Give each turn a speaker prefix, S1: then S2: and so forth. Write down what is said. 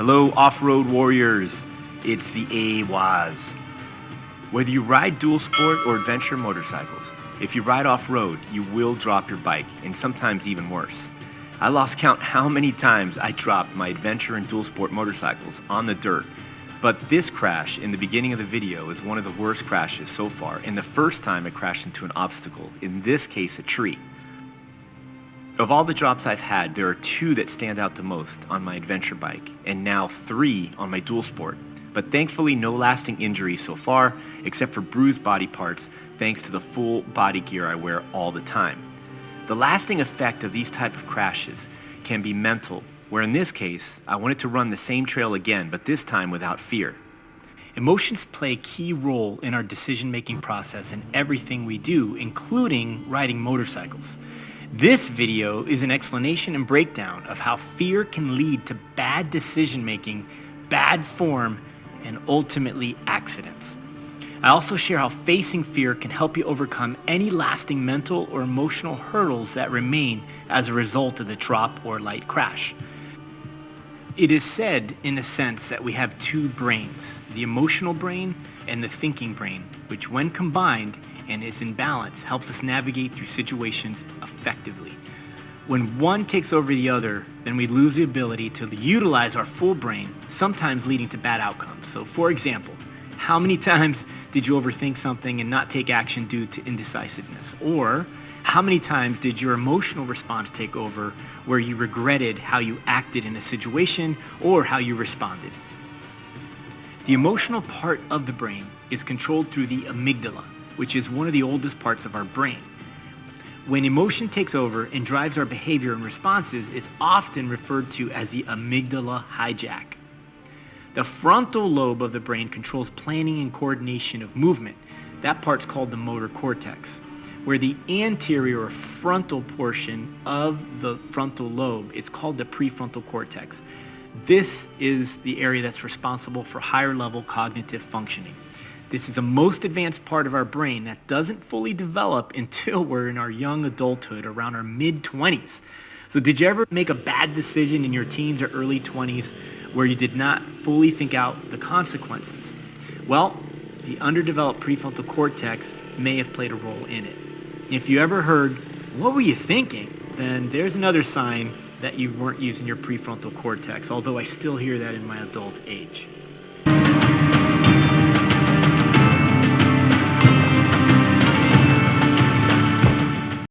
S1: Hello, off-road warriors. It's the Ehwaz. Whether you ride dual sport or adventure motorcycles, if you ride off-road, you will drop your bike, and sometimes even worse. I lost count how many times I dropped my adventure and dual sport motorcycles on the dirt. But this crash in the beginning of the video is one of the worst crashes so far, and the first time I crashed into an obstacle, in this case a tree. Of all the drops I've had, there are 2 that stand out the most on my adventure bike, and now 3 on my dual sport. But thankfully no lasting injuries so far, except for bruised body parts, thanks to the full body gear I wear all the time. The lasting effect of these type of crashes can be mental, where in this case, I wanted to run the same trail again, but this time without fear. Emotions play a key role in our decision-making process in everything we do, including riding motorcycles. This video is an explanation and breakdown of how fear can lead to bad decision-making, bad form, and ultimately accidents. I also share how facing fear can help you overcome any lasting mental or emotional hurdles that remain as a result of the drop or light crash. It is said, in a sense, that we have 2 brains, the emotional brain and the thinking brain, which when combined and is in balance, helps us navigate through situations effectively. When one takes over the other, then we lose the ability to utilize our full brain, sometimes leading to bad outcomes. So for example, how many times did you overthink something and not take action due to indecisiveness? Or how many times did your emotional response take over where you regretted how you acted in a situation or how you responded? The emotional part of the brain is controlled through the amygdala, which is one of the oldest parts of our brain. When emotion takes over and drives our behavior and responses, it's often referred to as the amygdala hijack. The frontal lobe of the brain controls planning and coordination of movement. That part's called the motor cortex, where the anterior or frontal portion of the frontal lobe, it's called the prefrontal cortex. This is the area that's responsible for higher level cognitive functioning. This is the most advanced part of our brain that doesn't fully develop until we're in our young adulthood, around our mid-20s. So did you ever make a bad decision in your teens or early 20s where you did not fully think out the consequences? Well, the underdeveloped prefrontal cortex may have played a role in it. If you ever heard, "What were you thinking?" then there's another sign that you weren't using your prefrontal cortex, although I still hear that in my adult age.